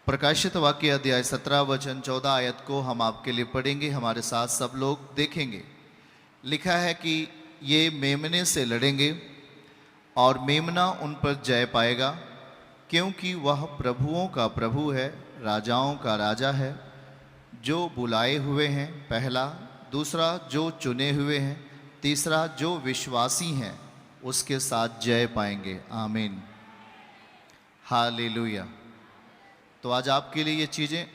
प्रकाशित वाक्य अध्याय 17 वचन 14 आयत को हम आपके लिए पढ़ेंगे, हमारे साथ सब लोग देखेंगे। लिखा है कि ये मेमने से लड़ेंगे और मेमना उन पर जय पाएगा, क्योंकि वह प्रभुओं का प्रभु है, राजाओं का राजा है। जो बुलाए हुए हैं, पहला, दूसरा जो चुने हुए हैं, तीसरा जो विश्वासी हैं, उसके साथ जय पाएंगे। आमीन, हालेलुया। तो आज आपके लिए ये चीज़ें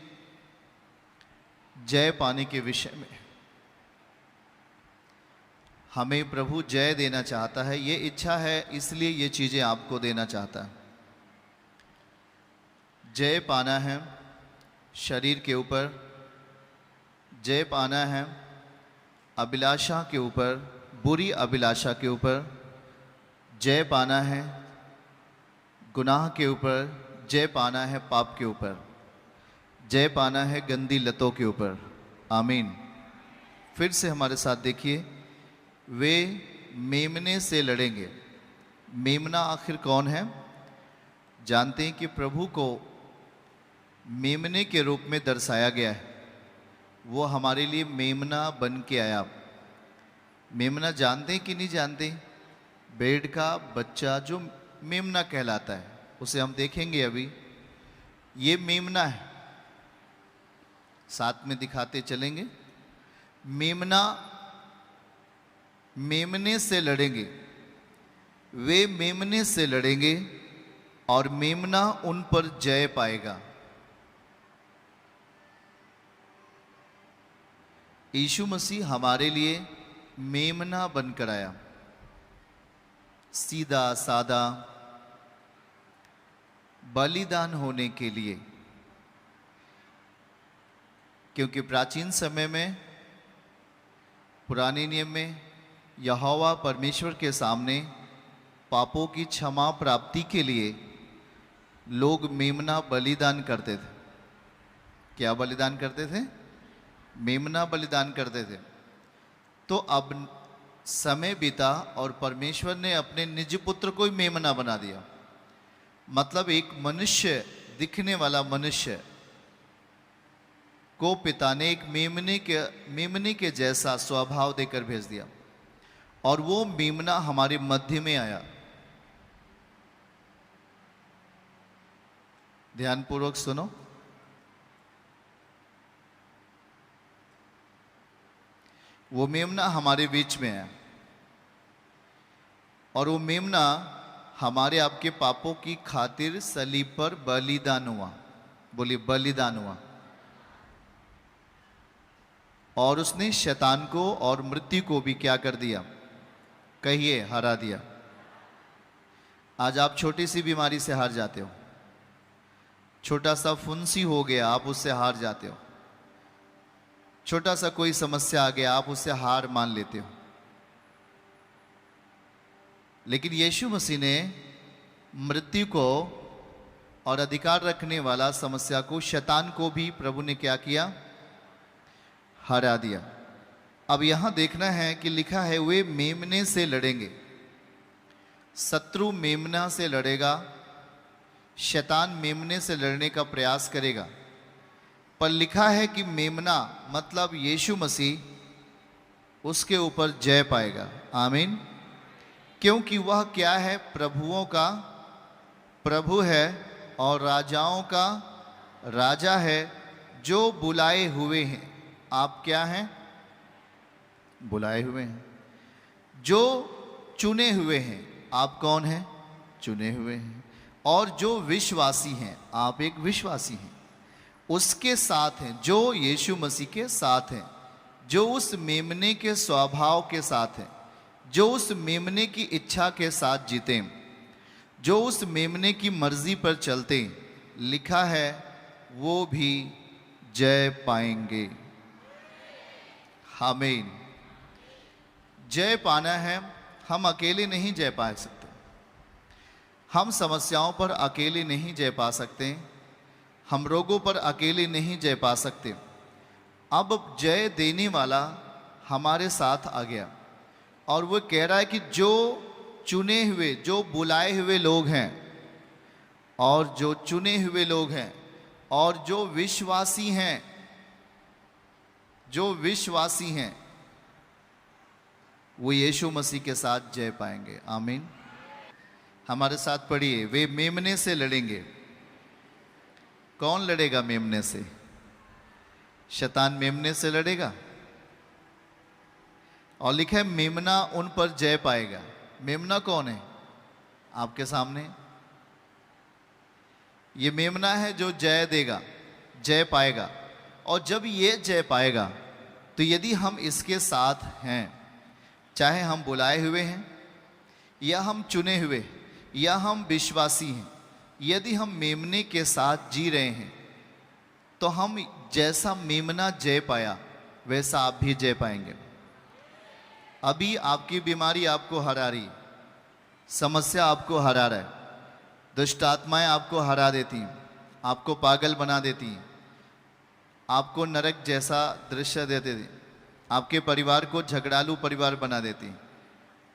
जय पाने के विषय में, हमें प्रभु जय देना चाहता है, ये इच्छा है, इसलिए ये चीज़ें आपको देना चाहता है। जय पाना है शरीर के ऊपर, जय पाना है अभिलाषा के ऊपर, बुरी अभिलाषा के ऊपर, जय पाना है गुनाह के ऊपर, जय पाना है पाप के ऊपर, जय पाना है गंदी लतों के ऊपर। आमीन। फिर से हमारे साथ देखिए, वे मेमने से लड़ेंगे। मेमना आखिर कौन है? जानते हैं कि प्रभु को मेमने के रूप में दर्शाया गया है। वो हमारे लिए मेमना बन के आया। मेमना जानते हैं कि नहीं जानते? भेड़ का बच्चा जो मेमना कहलाता है, उसे हम देखेंगे अभी। ये मेमना है, साथ में दिखाते चलेंगे। मेमना मेमने से लड़ेंगे, वे मेमने से लड़ेंगे और मेमना उन पर जय पाएगा। यीशु मसीह हमारे लिए मेमना बनकर आया, सीधा सादा बलिदान होने के लिए। क्योंकि प्राचीन समय में, पुराने नियम में, यहोवा परमेश्वर के सामने पापों की क्षमा प्राप्ति के लिए लोग मेमना बलिदान करते थे। क्या बलिदान करते थे? मेमना बलिदान करते थे। तो अब समय बीता और परमेश्वर ने अपने निज पुत्र को ही मेमना बना दिया। मतलब एक मनुष्य, दिखने वाला मनुष्य को पिता ने एक मेमने के जैसा स्वभाव देकर भेज दिया, और वो मेमना हमारे मध्य में आया। ध्यानपूर्वक सुनो। वो मेमना हमारे बीच में है, और वो मेमना हमारे आपके पापों की खातिर सलीब पर बलिदान हुआ। बोलिए, बलिदान हुआ। और उसने शैतान को और मृत्यु को भी क्या कर दिया? कहिए, हरा दिया। आज आप छोटी सी बीमारी से हार जाते हो, छोटा सा फुंसी हो गया, आप उससे हार जाते हो। छोटा सा कोई समस्या आ गया, आप उससे हार मान लेते हो। लेकिन यीशु मसीह ने मृत्यु को और अधिकार रखने वाला समस्या को, शैतान को भी प्रभु ने क्या किया? हरा दिया। अब यहां देखना है कि लिखा है वे मेमने से लड़ेंगे। शत्रु मेमना से लड़ेगा, शैतान मेमने से लड़ने का प्रयास करेगा। पर लिखा है कि मेमना मतलब यीशु मसीह, उसके ऊपर जय पाएगा। आमीन। क्योंकि वह क्या है? प्रभुओं का प्रभु है और राजाओं का राजा है। जो बुलाए हुए हैं, आप क्या हैं? बुलाए हुए हैं। जो चुने हुए हैं, आप कौन हैं? चुने हुए हैं। और जो विश्वासी हैं, आप एक विश्वासी हैं, उसके साथ हैं, जो यीशु मसीह के साथ हैं, जो उस मेमने के स्वभाव के साथ हैं, जो उस मेमने की इच्छा के साथ जीते, जो उस मेमने की मर्जी पर चलते। लिखा है वो भी जय पाएंगे। आमीन। जय पाना है। हम अकेले नहीं जय पा सकते, हम समस्याओं पर अकेले नहीं जय पा सकते, हम रोगों पर अकेले नहीं जय पा सकते। अब जय देने वाला हमारे साथ आ गया, और वो कह रहा है कि जो चुने हुए, जो बुलाए हुए लोग हैं, और जो चुने हुए लोग हैं, और जो विश्वासी हैं, जो विश्वासी हैं वो यीशु मसीह के साथ जय पाएंगे। आमीन। हमारे साथ पढ़िए, वे मेमने से लड़ेंगे। कौन लड़ेगा मेमने से? शैतान मेमने से लड़ेगा। और लिखा है मेमना उन पर जय पाएगा। मेमना कौन है? आपके सामने ये मेमना है जो जय देगा, जय पाएगा। और जब ये जय पाएगा तो यदि हम इसके साथ हैं, चाहे हम बुलाए हुए हैं या हम चुने हुए या हम विश्वासी हैं, यदि हम मेमने के साथ जी रहे हैं तो हम जैसा मेमना जय पाया वैसा आप भी जय पाएंगे। अभी आपकी बीमारी आपको हरा रही, समस्या आपको हरा रहा है, दुष्ट आत्माएं आपको हरा देती हैं, आपको पागल बना देती हैं, आपको नरक जैसा दृश्य देते थे, आपके परिवार को झगड़ालू परिवार बना देती हैं,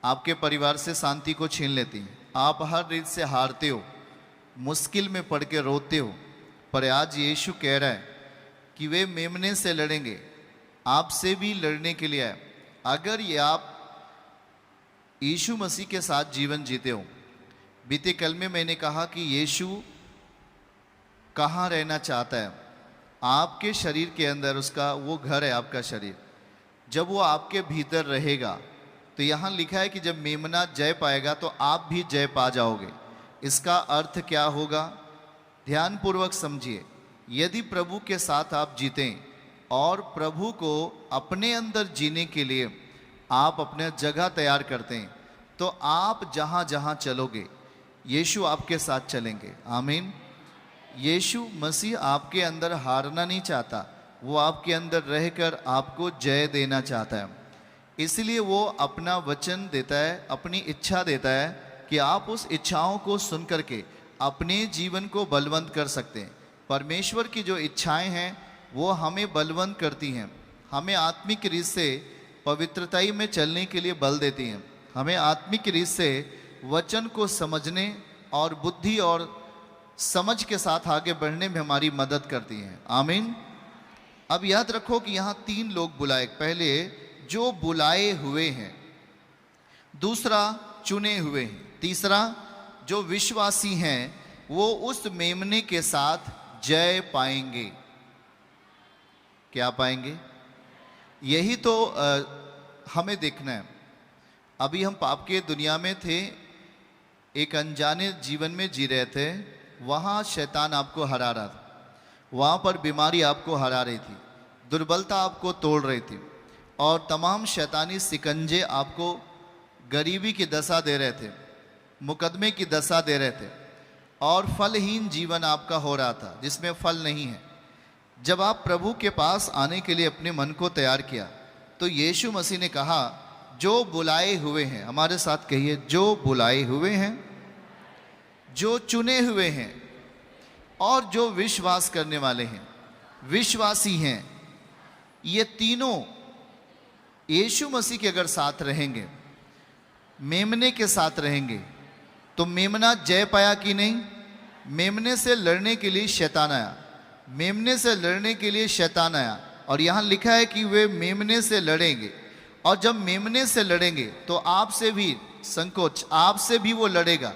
आपके परिवार से शांति को छीन लेती हैं, आप हर रीत से हारते हो, मुश्किल में पड़ के रोते हो। पर आज यीशु कह रहा है कि वे मेमने से लड़ेंगे, आपसे भी लड़ने के लिए आए। अगर ये आप यीशु मसीह के साथ जीवन जीते हो, बीते कल में मैंने कहा कि यीशु कहाँ रहना चाहता है? आपके शरीर के अंदर, उसका वो घर है आपका शरीर। जब वो आपके भीतर रहेगा तो यहाँ लिखा है कि जब मेमना जय पाएगा तो आप भी जय पा जाओगे। इसका अर्थ क्या होगा? ध्यानपूर्वक समझिए। यदि प्रभु के साथ आप जीतें और प्रभु को अपने अंदर जीने के लिए आप अपने जगह तैयार करते हैं तो आप जहाँ जहाँ चलोगे यीशु आपके साथ चलेंगे। आमीन। यीशु मसीह आपके अंदर हारना नहीं चाहता, वो आपके अंदर रहकर आपको जय देना चाहता है। इसलिए वो अपना वचन देता है, अपनी इच्छा देता है कि आप उस इच्छाओं को सुन करके अपने जीवन को बलवंत कर सकते हैं। परमेश्वर की जो इच्छाएं हैं वो हमें बलवंत करती हैं, हमें आत्मिक रीत से पवित्रताई में चलने के लिए बल देती हैं, हमें आत्मिक रीत से वचन को समझने और बुद्धि और समझ के साथ आगे बढ़ने में हमारी मदद करती हैं। आमीन। अब याद रखो कि यहाँ 3 लोग बुलाए। पहले जो बुलाए हुए हैं, दूसरा चुने हुए हैं, तीसरा जो विश्वासी हैं वो उस मेमने के साथ जय पाएंगे। क्या पाएंगे? यही तो हमें देखना है। अभी हम पाप के दुनिया में थे, एक अनजाने जीवन में जी रहे थे। वहाँ शैतान आपको हरा रहा था, वहाँ पर बीमारी आपको हरा रही थी, दुर्बलता आपको तोड़ रही थी और तमाम शैतानी सिकंजे आपको गरीबी की दशा दे रहे थे, मुकदमे की दशा दे रहे थे और फलहीन जीवन आपका हो रहा था जिसमें फल नहीं है। जब आप प्रभु के पास आने के लिए अपने मन को तैयार किया तो यीशु मसीह ने कहा जो बुलाए हुए हैं, हमारे साथ कहिए, जो बुलाए हुए हैं, जो चुने हुए हैं और जो विश्वास करने वाले हैं, विश्वासी हैं, ये तीनों यीशु मसीह के अगर साथ रहेंगे, मेमने के साथ रहेंगे तो मेमना जय पाया कि नहीं? मेमने से लड़ने के लिए शैतान आया, मेमने से लड़ने के लिए शैतान आया और यहाँ लिखा है कि वे मेमने से लड़ेंगे। और जब मेमने से लड़ेंगे तो आपसे भी संकोच, आपसे भी वो लड़ेगा,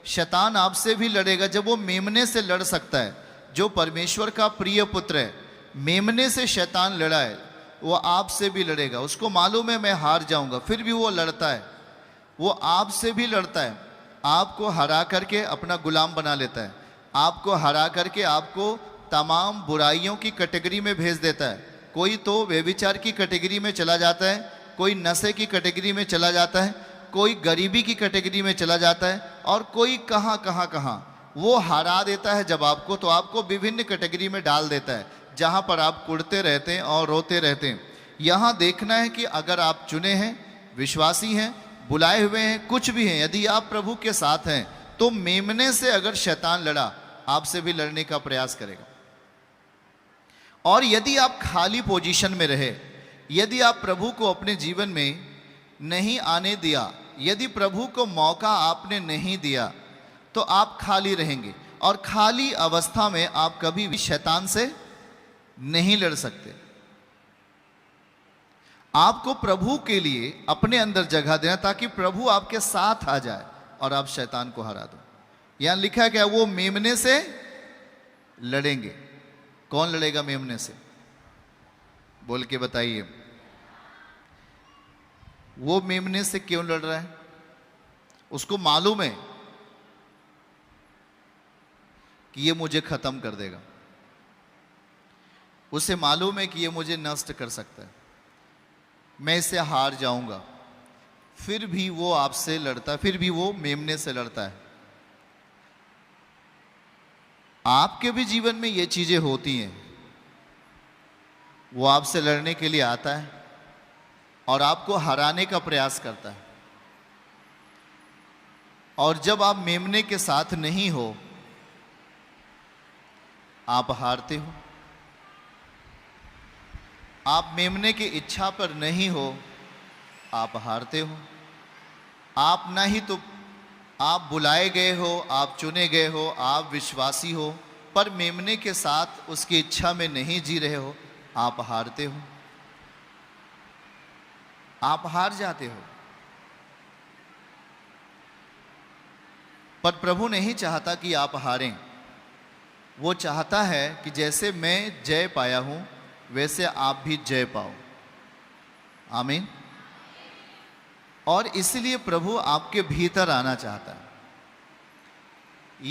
शैतान आपसे भी लड़ेगा। जब वो मेमने से लड़ सकता है, जो परमेश्वर का प्रिय पुत्र है, मेमने से शैतान लड़ा है, वो आपसे भी लड़ेगा। उसको मालूम है मैं हार जाऊंगा, फिर भी वो लड़ता है, वो आपसे भी लड़ता है, आपको हरा करके अपना गुलाम बना लेता है, आपको हरा करके आपको तमाम बुराइयों की कैटेगरी में भेज देता है। कोई तो व्यभिचार की कैटेगरी में चला जाता है, कोई नशे की कैटेगरी में चला जाता है, कोई गरीबी की कैटेगरी में चला जाता है और कोई कहाँ कहाँ कहाँ वो हरा देता है। जब आपको तो आपको विभिन्न कैटेगरी में डाल देता है जहाँ पर आप कुड़ते रहते हैं और रोते रहते हैं। यहाँ देखना है कि अगर आप चुने हैं, विश्वासी हैं, बुलाए हुए हैं, कुछ भी हैं, यदि आप प्रभु के साथ हैं तो मेमने से अगर शैतान लड़ा, आपसे भी लड़ने का प्रयास करेगा। और यदि आप खाली पोजीशन में रहे, यदि आप प्रभु को अपने जीवन में नहीं आने दिया, यदि प्रभु को मौका आपने नहीं दिया तो आप खाली रहेंगे। और खाली अवस्था में आप कभी भी शैतान से नहीं लड़ सकते। आपको प्रभु के लिए अपने अंदर जगह देना ताकि प्रभु आपके साथ आ जाए और आप शैतान को हरा दो। यहां लिखा है क्या? वो मेमने से लड़ेंगे। कौन लड़ेगा मेमने से? बोल के बताइए। वो मेमने से क्यों लड़ रहा है? उसको मालूम है कि ये मुझे खत्म कर देगा, उसे मालूम है कि ये मुझे नष्ट कर सकता है, मैं इससे हार जाऊंगा। फिर भी वो आपसे लड़ता है, फिर भी वो मेमने से लड़ता है। आपके भी जीवन में ये चीजें होती हैं। वो आपसे लड़ने के लिए आता है और आपको हराने का प्रयास करता है। और जब आप मेमने के साथ नहीं हो, आप हारते हो। आप मेमने की इच्छा पर नहीं हो, आप हारते हो। आप ना ही तो आप बुलाए गए हो, आप चुने गए हो, आप विश्वासी हो, पर मेमने के साथ उसकी इच्छा में नहीं जी रहे हो, आप हारते हो। आप हार जाते हो। पर प्रभु नहीं चाहता कि आप हारें। वो चाहता है कि जैसे मैं जय पाया हूं वैसे आप भी जय पाओ। आमीन। और इसलिए प्रभु आपके भीतर आना चाहता है।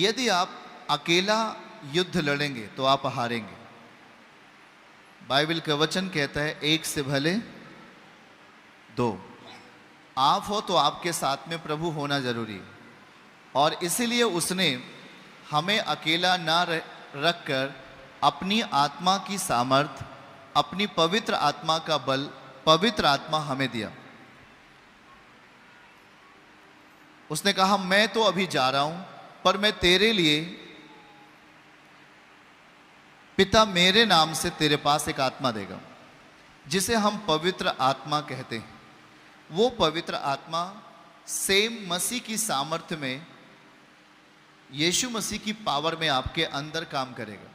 यदि आप अकेला युद्ध लड़ेंगे तो आप हारेंगे। बाइबल का वचन कहता है एक से भले दो। आप हो तो आपके साथ में प्रभु होना जरूरी है। और इसीलिए उसने हमें अकेला ना रखकर अपनी आत्मा की सामर्थ, अपनी पवित्र आत्मा का बल, पवित्र आत्मा हमें दिया। उसने कहा मैं तो अभी जा रहा हूं, पर मैं तेरे लिए, पिता मेरे नाम से तेरे पास एक आत्मा देगा जिसे हम पवित्र आत्मा कहते हैं। वो पवित्र आत्मा सेम मसीह की सामर्थ्य में, यीशु मसीह की पावर में आपके अंदर काम करेगा।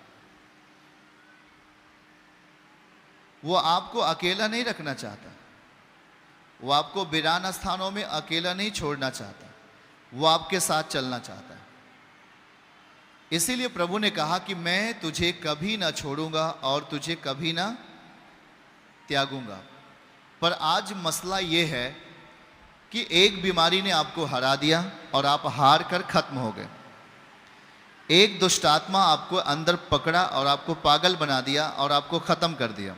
वो आपको अकेला नहीं रखना चाहता। वो आपको वीरान स्थानों में अकेला नहीं छोड़ना चाहता। वो आपके साथ चलना चाहता है। इसीलिए प्रभु ने कहा कि मैं तुझे कभी ना छोड़ूंगा और तुझे कभी ना त्यागूंगा। पर आज मसला ये है कि एक बीमारी ने आपको हरा दिया और आप हार कर खत्म हो गए। एक दुष्ट आत्मा आपको अंदर पकड़ा और आपको पागल बना दिया और आपको खत्म कर दिया।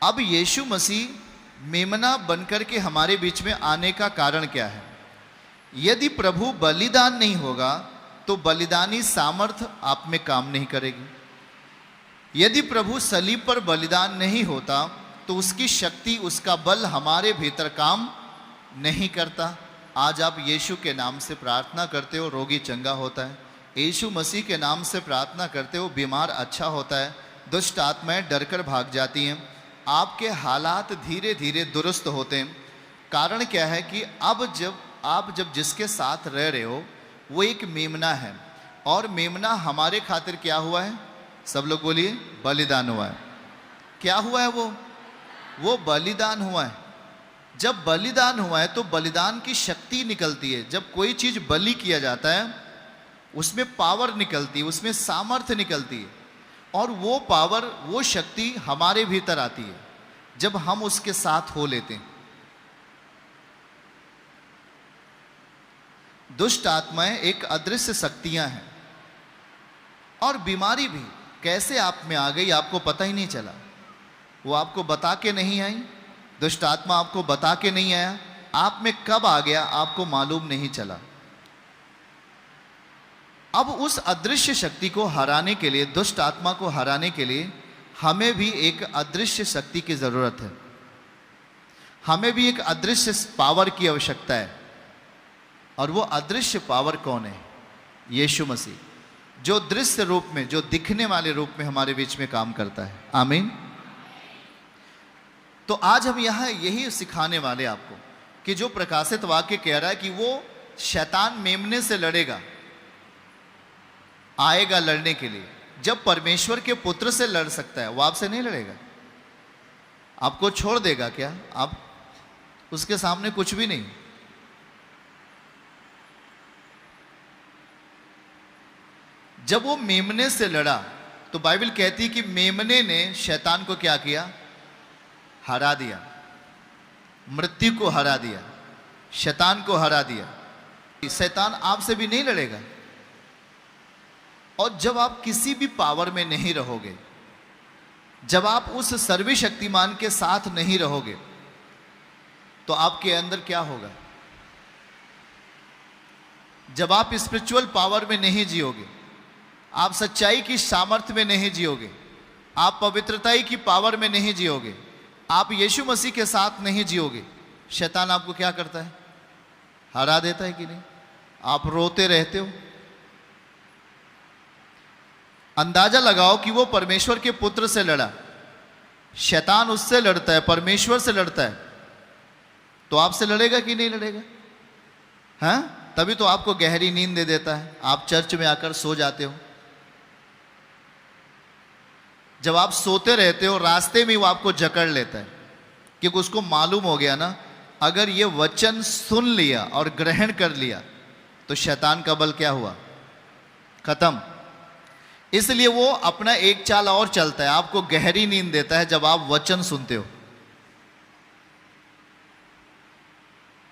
अब यीशु मसीह मेमना बनकर के हमारे बीच में आने का कारण क्या है? यदि प्रभु बलिदान नहीं होगा तो बलिदानी सामर्थ आप में काम नहीं करेगी। यदि प्रभु सलीब पर बलिदान नहीं होता तो उसकी शक्ति, उसका बल हमारे भीतर काम नहीं करता। आज आप यीशु के नाम से प्रार्थना करते हो, रोगी चंगा होता है। यीशु मसीह के नाम से प्रार्थना करते हो, बीमार अच्छा होता है। दुष्ट आत्माएं डरकर भाग जाती हैं। आपके हालात धीरे धीरे दुरुस्त होते हैं। कारण क्या है कि अब जब आप जिसके साथ रह रहे हो वो एक मेमना है, और मेमना हमारे खातिर क्या हुआ है? सब लोग बोलिए, बलिदान हुआ है। क्या हुआ है? वो बलिदान हुआ है। जब बलिदान हुआ है तो बलिदान की शक्ति निकलती है। जब कोई चीज बलि किया जाता है उसमें पावर निकलती है, उसमें सामर्थ्य निकलती है, और वो पावर, वो शक्ति हमारे भीतर आती है जब हम उसके साथ हो लेते हैं। दुष्ट आत्माएं एक अदृश्य शक्तियां हैं, और बीमारी भी कैसे आप में आ गई आपको पता ही नहीं चला। वो आपको बता के नहीं आई, दुष्ट आत्मा आपको बता के नहीं आया, आप में कब आ गया आपको मालूम नहीं चला। अब उस अदृश्य शक्ति को हराने के लिए, दुष्ट आत्मा को हराने के लिए हमें भी एक अदृश्य शक्ति की जरूरत है। हमें भी एक अदृश्य पावर की आवश्यकता है। और वो अदृश्य पावर कौन है? यीशु मसीह, जो दृश्य रूप में, जो दिखने वाले रूप में हमारे बीच में काम करता है। आमीन। तो आज हम यहां यही सिखाने वाले आपको कि जो प्रकाशित वाक्य कह रहा है कि वो शैतान मेमने से लड़ेगा, आएगा लड़ने के लिए। जब परमेश्वर के पुत्र से लड़ सकता है, वो आपसे नहीं लड़ेगा? आपको छोड़ देगा क्या? आप उसके सामने कुछ भी नहीं। जब वो मेमने से लड़ा तो बाइबल कहती है कि मेमने ने शैतान को क्या किया? हरा दिया, मृत्यु को हरा दिया, शैतान को हरा दिया। शैतान आपसे भी नहीं लड़ेगा। और जब आप किसी भी पावर में नहीं रहोगे, जब आप उस सर्वशक्तिमान के साथ नहीं रहोगे, तो आपके अंदर क्या होगा? जब आप स्पिरिचुअल पावर में नहीं जियोगे, आप सच्चाई की सामर्थ्य में नहीं जियोगे, आप पवित्रता की पावर में नहीं जियोगे, आप यीशु मसीह के साथ नहीं जियोगे, शैतान आपको क्या करता है? हरा देता है कि नहीं? आप रोते रहते हो। अंदाजा लगाओ कि वो परमेश्वर के पुत्र से लड़ा, शैतान उससे लड़ता है, परमेश्वर से लड़ता है, तो आपसे लड़ेगा कि नहीं लड़ेगा? हाँ, तभी तो आपको गहरी नींद दे देता है, आप चर्च में आकर सो जाते हो। जब आप सोते रहते हो, रास्ते में वो आपको जकड़ लेता है, क्योंकि उसको मालूम हो गया ना, अगर ये वचन सुन लिया और ग्रहण कर लिया तो शैतान का बल क्या हुआ? खत्म। इसलिए वो अपना एक चाल और चलता है, आपको गहरी नींद देता है जब आप वचन सुनते हो।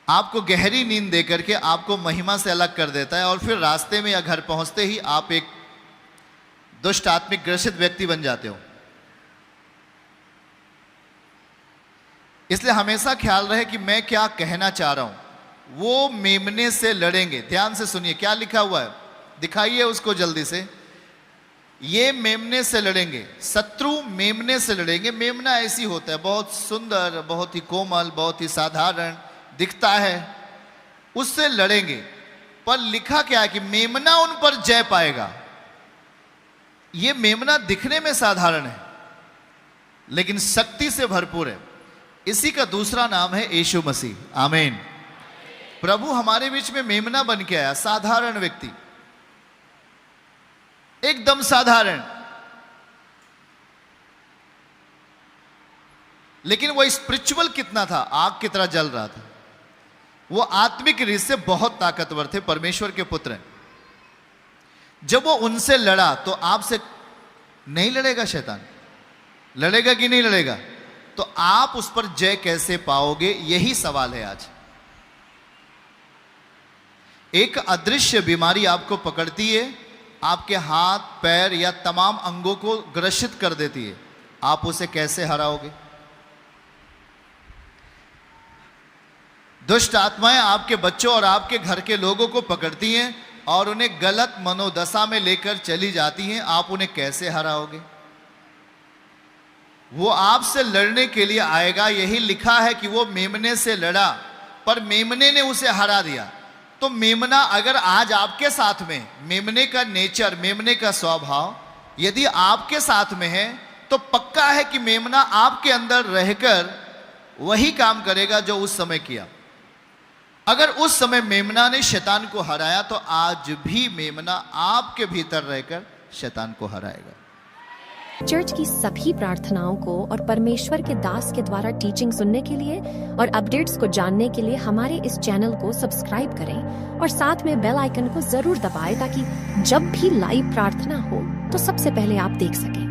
आपको गहरी नींद देकर के आपको महिमा से अलग कर देता है, और फिर रास्ते में या घर पहुंचते ही आप एक दुष्ट आत्मिक ग्रसित व्यक्ति बन जाते हो। इसलिए हमेशा ख्याल रहे कि मैं क्या कहना चाह रहा हूं। वो मेमने से लड़ेंगे। ध्यान से सुनिए क्या लिखा हुआ है, दिखाइए उसको जल्दी से। ये मेमने से लड़ेंगे, शत्रु मेमने से लड़ेंगे। मेमना ऐसी होता है, बहुत सुंदर, बहुत ही कोमल, बहुत ही साधारण दिखता है, उससे लड़ेंगे। पर लिखा क्या है कि मेमना उन पर जय पाएगा। ये मेमना दिखने में साधारण है, लेकिन शक्ति से भरपूर है। इसी का दूसरा नाम है यीशु मसीह। आमीन। प्रभु हमारे बीच में मेमना बन के आया, साधारण व्यक्ति, एकदम साधारण, लेकिन वो स्पिरिचुअल कितना था? आग की तरह जल रहा था। वो आत्मिक रीत से बहुत ताकतवर थे, परमेश्वर के पुत्र हैं। जब वो उनसे लड़ा तो आपसे नहीं लड़ेगा शैतान? लड़ेगा कि नहीं लड़ेगा? तो आप उस पर जय कैसे पाओगे, यही सवाल है आज। एक अदृश्य बीमारी आपको पकड़ती है, आपके हाथ पैर या तमाम अंगों को ग्रसित कर देती है, आप उसे कैसे हराओगे? दुष्ट आत्माएं आपके बच्चों और आपके घर के लोगों को पकड़ती हैं और उन्हें गलत मनोदशा में लेकर चली जाती हैं, आप उन्हें कैसे हराओगे? वो आपसे लड़ने के लिए आएगा। यही लिखा है कि वो मेमने से लड़ा, पर मेमने ने उसे हरा दिया। तो मेमना अगर आज आपके साथ में, मेमने का नेचर, मेमने का स्वभाव यदि आपके साथ में है, तो पक्का है कि मेमना आपके अंदर रहकर वही काम करेगा जो उस समय किया। अगर उस समय मेमना ने शैतान को हराया, तो आज भी मेमना आपके भीतर रहकर शैतान को हराएगा। चर्च की सभी प्रार्थनाओं को और परमेश्वर के दास के द्वारा टीचिंग सुनने के लिए और अपडेट्स को जानने के लिए हमारे इस चैनल को सब्सक्राइब करें और साथ में बेल आइकन को जरूर दबाएं, ताकि जब भी लाइव प्रार्थना हो तो सबसे पहले आप देख सकें।